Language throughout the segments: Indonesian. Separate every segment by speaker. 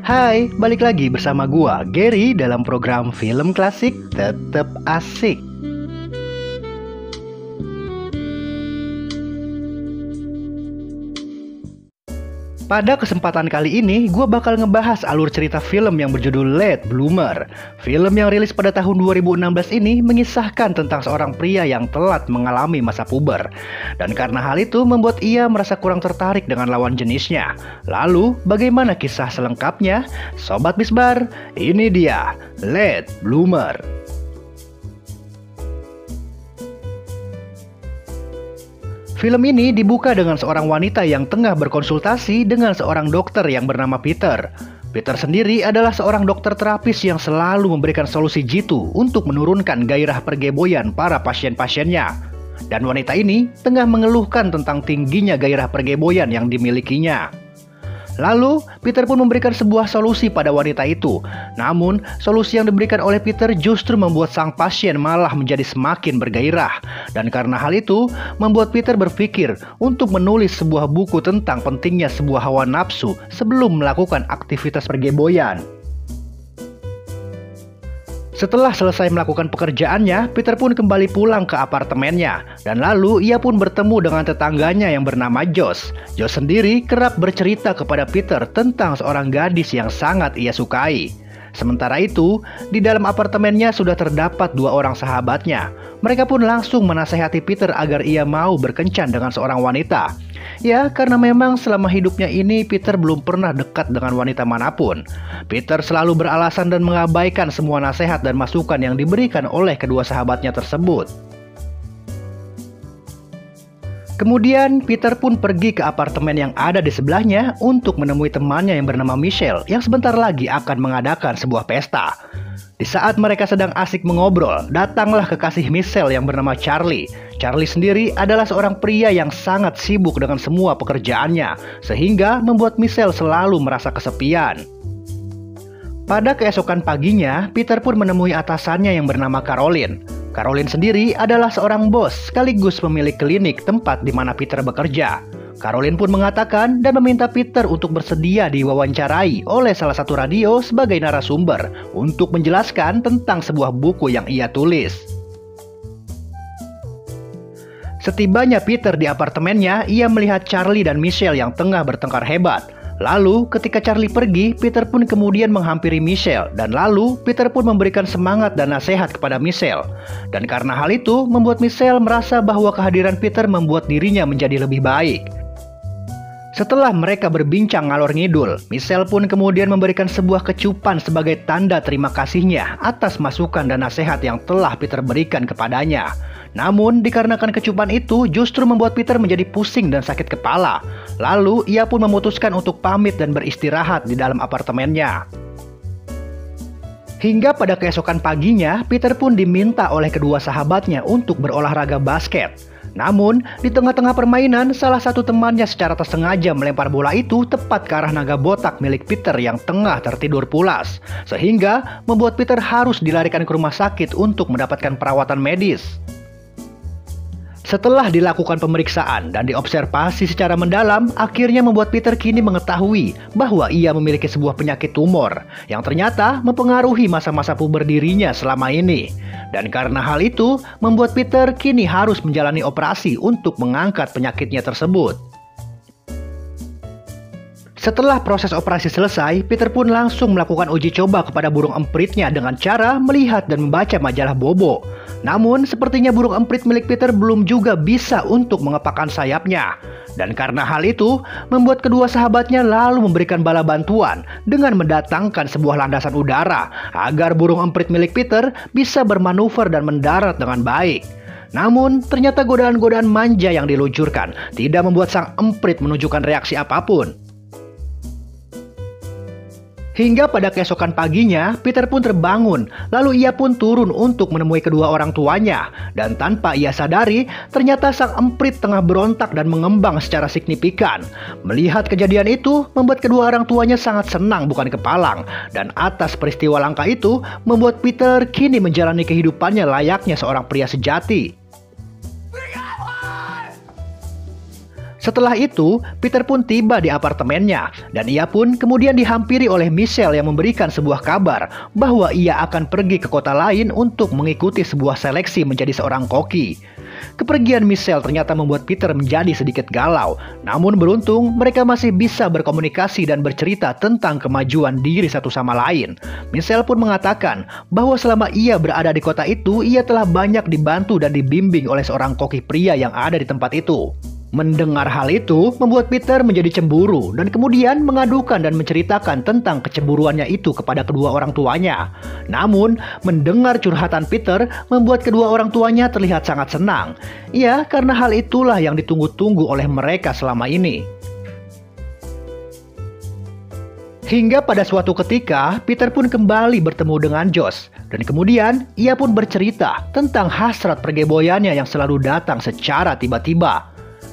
Speaker 1: Hai, balik lagi bersama gua, Gary, dalam program Film Klasik Tetep Asik. Pada kesempatan kali ini, gue bakal ngebahas alur cerita film yang berjudul Late Bloomer. Film yang rilis pada tahun 2016 ini mengisahkan tentang seorang pria yang telat mengalami masa puber. Dan karena hal itu membuat ia merasa kurang tertarik dengan lawan jenisnya. Lalu, bagaimana kisah selengkapnya? Sobat Bisbar, ini dia, Late Bloomer. Film ini dibuka dengan seorang wanita yang tengah berkonsultasi dengan seorang dokter yang bernama Peter. Peter sendiri adalah seorang dokter terapis yang selalu memberikan solusi jitu untuk menurunkan gairah pergeboyan para pasien-pasiennya. Dan wanita ini tengah mengeluhkan tentang tingginya gairah pergeboyan yang dimilikinya. Lalu, Peter pun memberikan sebuah solusi pada wanita itu. Namun, solusi yang diberikan oleh Peter justru membuat sang pasien malah menjadi semakin bergairah. Dan karena hal itu, membuat Peter berpikir untuk menulis sebuah buku tentang pentingnya sebuah hawa nafsu sebelum melakukan aktivitas pergeboyan. Setelah selesai melakukan pekerjaannya, Peter pun kembali pulang ke apartemennya. Dan lalu ia pun bertemu dengan tetangganya yang bernama Josh. Josh sendiri kerap bercerita kepada Peter tentang seorang gadis yang sangat ia sukai. Sementara itu, di dalam apartemennya sudah terdapat dua orang sahabatnya. Mereka pun langsung menasehati Peter agar ia mau berkencan dengan seorang wanita. Ya, karena memang selama hidupnya ini Peter belum pernah dekat dengan wanita manapun. Peter selalu beralasan dan mengabaikan semua nasihat dan masukan yang diberikan oleh kedua sahabatnya tersebut. Kemudian Peter pun pergi ke apartemen yang ada di sebelahnya untuk menemui temannya yang bernama Michelle yang sebentar lagi akan mengadakan sebuah pesta. Di saat mereka sedang asik mengobrol, datanglah kekasih Michelle yang bernama Charlie. Charlie sendiri adalah seorang pria yang sangat sibuk dengan semua pekerjaannya, sehingga membuat Michelle selalu merasa kesepian. Pada keesokan paginya, Peter pun menemui atasannya yang bernama Caroline. Caroline sendiri adalah seorang bos sekaligus pemilik klinik tempat di mana Peter bekerja. Caroline pun mengatakan dan meminta Peter untuk bersedia diwawancarai oleh salah satu radio sebagai narasumber untuk menjelaskan tentang sebuah buku yang ia tulis. Setibanya Peter di apartemennya, ia melihat Charlie dan Michelle yang tengah bertengkar hebat. Lalu ketika Charlie pergi, Peter pun kemudian menghampiri Michelle. Dan lalu Peter pun memberikan semangat dan nasihat kepada Michelle. Dan karena hal itu membuat Michelle merasa bahwa kehadiran Peter membuat dirinya menjadi lebih baik. Setelah mereka berbincang ngalor ngidul, Michelle pun kemudian memberikan sebuah kecupan sebagai tanda terima kasihnya atas masukan dan nasihat yang telah Peter berikan kepadanya. Namun dikarenakan kecupan itu justru membuat Peter menjadi pusing dan sakit kepala. Lalu ia pun memutuskan untuk pamit dan beristirahat di dalam apartemennya. Hingga pada keesokan paginya, Peter pun diminta oleh kedua sahabatnya untuk berolahraga basket. Namun, di tengah-tengah permainan, salah satu temannya secara tersengaja melempar bola itu tepat ke arah naga botak milik Peter yang tengah tertidur pulas. Sehingga membuat Peter harus dilarikan ke rumah sakit untuk mendapatkan perawatan medis. Setelah dilakukan pemeriksaan dan diobservasi secara mendalam, akhirnya membuat Peter kini mengetahui bahwa ia memiliki sebuah penyakit tumor yang ternyata mempengaruhi masa-masa puber dirinya selama ini. Dan karena hal itu, membuat Peter kini harus menjalani operasi untuk mengangkat penyakitnya tersebut. Setelah proses operasi selesai, Peter pun langsung melakukan uji coba kepada burung empritnya dengan cara melihat dan membaca majalah Bobo. Namun, sepertinya burung emprit milik Peter belum juga bisa untuk mengepakkan sayapnya. Dan karena hal itu, membuat kedua sahabatnya lalu memberikan bala bantuan dengan mendatangkan sebuah landasan udara agar burung emprit milik Peter bisa bermanuver dan mendarat dengan baik. Namun, ternyata godaan-godaan manja yang diluncurkan tidak membuat sang emprit menunjukkan reaksi apapun. Hingga pada keesokan paginya, Peter pun terbangun, lalu ia pun turun untuk menemui kedua orang tuanya. Dan tanpa ia sadari, ternyata sang emprit tengah berontak dan mengembang secara signifikan. Melihat kejadian itu, membuat kedua orang tuanya sangat senang bukan kepalang. Dan atas peristiwa langka itu, membuat Peter kini menjalani kehidupannya layaknya seorang pria sejati. Setelah itu, Peter pun tiba di apartemennya dan ia pun kemudian dihampiri oleh Michelle yang memberikan sebuah kabar bahwa ia akan pergi ke kota lain untuk mengikuti sebuah seleksi menjadi seorang koki. Kepergian Michelle ternyata membuat Peter menjadi sedikit galau, namun beruntung mereka masih bisa berkomunikasi dan bercerita tentang kemajuan diri satu sama lain. Michelle pun mengatakan bahwa selama ia berada di kota itu, ia telah banyak dibantu dan dibimbing oleh seorang koki pria yang ada di tempat itu. Mendengar hal itu membuat Peter menjadi cemburu dan kemudian mengadukan dan menceritakan tentang kecemburuannya itu kepada kedua orang tuanya. Namun, mendengar curhatan Peter membuat kedua orang tuanya terlihat sangat senang. Ya, karena hal itulah yang ditunggu-tunggu oleh mereka selama ini. Hingga pada suatu ketika, Peter pun kembali bertemu dengan Josh. Dan kemudian, ia pun bercerita tentang hasrat pergeboyannya yang selalu datang secara tiba-tiba.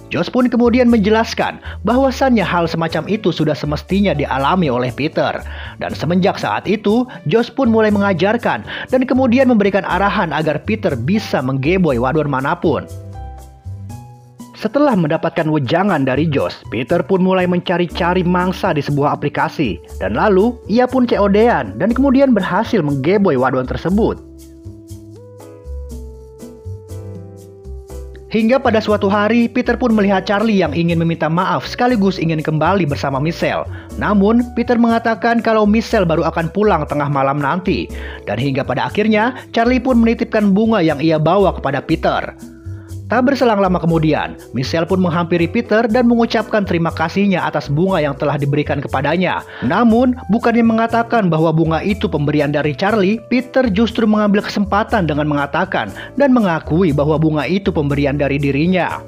Speaker 1: Josh pun kemudian menjelaskan bahwasannya hal semacam itu sudah semestinya dialami oleh Peter. Dan semenjak saat itu, Josh pun mulai mengajarkan dan kemudian memberikan arahan agar Peter bisa menggeboy wadon manapun. Setelah mendapatkan wejangan dari Josh, Peter pun mulai mencari-cari mangsa di sebuah aplikasi. Dan lalu, ia pun COD-an dan kemudian berhasil menggeboy wadon tersebut. Hingga pada suatu hari, Peter pun melihat Charlie yang ingin meminta maaf sekaligus ingin kembali bersama Michelle. Namun, Peter mengatakan kalau Michelle baru akan pulang tengah malam nanti. Dan hingga pada akhirnya, Charlie pun menitipkan bunga yang ia bawa kepada Peter. Tak berselang lama kemudian, Michelle pun menghampiri Peter dan mengucapkan terima kasihnya atas bunga yang telah diberikan kepadanya. Namun, bukannya mengatakan bahwa bunga itu pemberian dari Charlie, Peter justru mengambil kesempatan dengan mengatakan dan mengakui bahwa bunga itu pemberian dari dirinya.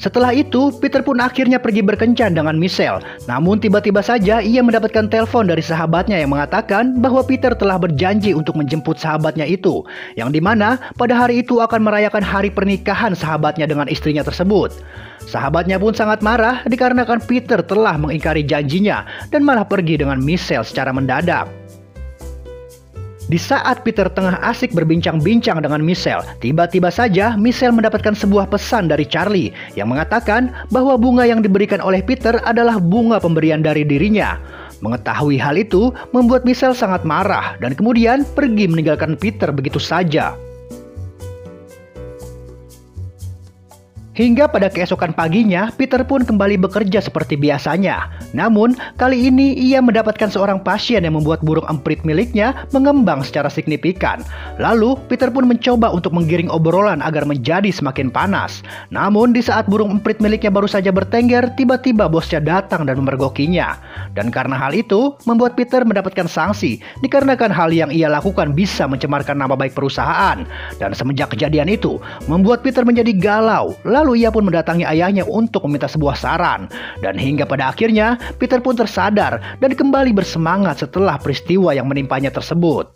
Speaker 1: Setelah itu, Peter pun akhirnya pergi berkencan dengan Michelle. Namun tiba-tiba saja ia mendapatkan telepon dari sahabatnya yang mengatakan bahwa Peter telah berjanji untuk menjemput sahabatnya itu. Yang dimana pada hari itu akan merayakan hari pernikahan sahabatnya dengan istrinya tersebut. Sahabatnya pun sangat marah dikarenakan Peter telah mengingkari janjinya dan malah pergi dengan Michelle secara mendadak. Di saat Peter tengah asik berbincang-bincang dengan Michelle, tiba-tiba saja Michelle mendapatkan sebuah pesan dari Charlie yang mengatakan bahwa bunga yang diberikan oleh Peter adalah bunga pemberian dari dirinya. Mengetahui hal itu membuat Michelle sangat marah dan kemudian pergi meninggalkan Peter begitu saja. Hingga pada keesokan paginya, Peter pun kembali bekerja seperti biasanya. Namun, kali ini ia mendapatkan seorang pasien yang membuat burung emprit miliknya mengembang secara signifikan. Lalu, Peter pun mencoba untuk menggiring obrolan agar menjadi semakin panas. Namun, di saat burung emprit miliknya baru saja bertengger, tiba-tiba bosnya datang dan memergokinya. Dan karena hal itu, membuat Peter mendapatkan sanksi, dikarenakan hal yang ia lakukan bisa mencemarkan nama baik perusahaan. Dan semenjak kejadian itu, membuat Peter menjadi galau. Lalu ia pun mendatangi ayahnya untuk meminta sebuah saran. Dan hingga pada akhirnya, Peter pun tersadar dan kembali bersemangat setelah peristiwa yang menimpanya tersebut.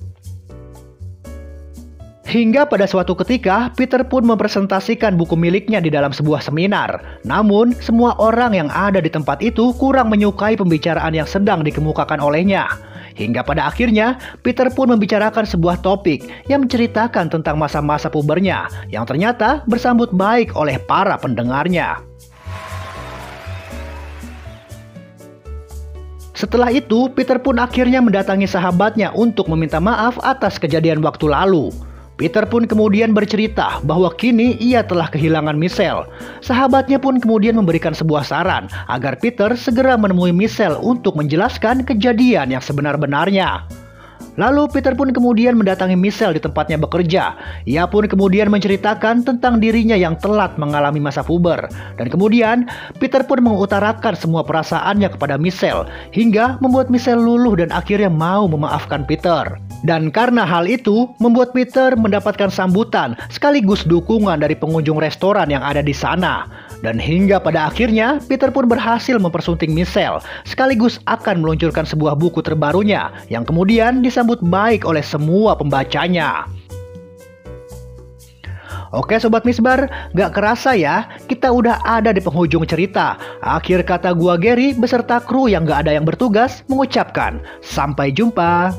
Speaker 1: Hingga pada suatu ketika, Peter pun mempresentasikan buku miliknya di dalam sebuah seminar. Namun, semua orang yang ada di tempat itu kurang menyukai pembicaraan yang sedang dikemukakan olehnya. Hingga pada akhirnya, Peter pun membicarakan sebuah topik yang menceritakan tentang masa-masa pubernya, yang ternyata bersambut baik oleh para pendengarnya. Setelah itu, Peter pun akhirnya mendatangi sahabatnya untuk meminta maaf atas kejadian waktu lalu. Peter pun kemudian bercerita bahwa kini ia telah kehilangan Michelle. Sahabatnya pun kemudian memberikan sebuah saran agar Peter segera menemui Michelle untuk menjelaskan kejadian yang sebenar-benarnya. Lalu Peter pun kemudian mendatangi Michelle di tempatnya bekerja. Ia pun kemudian menceritakan tentang dirinya yang telat mengalami masa puber. Dan kemudian Peter pun mengutarakan semua perasaannya kepada Michelle, hingga membuat Michelle luluh dan akhirnya mau memaafkan Peter. Dan karena hal itu, membuat Peter mendapatkan sambutan sekaligus dukungan dari pengunjung restoran yang ada di sana. Dan hingga pada akhirnya, Peter pun berhasil mempersunting Michelle, sekaligus akan meluncurkan sebuah buku terbarunya, yang kemudian disambut baik oleh semua pembacanya. Oke Sobat Misbar, gak kerasa ya, kita udah ada di penghujung cerita. Akhir kata gua Gary beserta kru yang gak ada yang bertugas mengucapkan, sampai jumpa.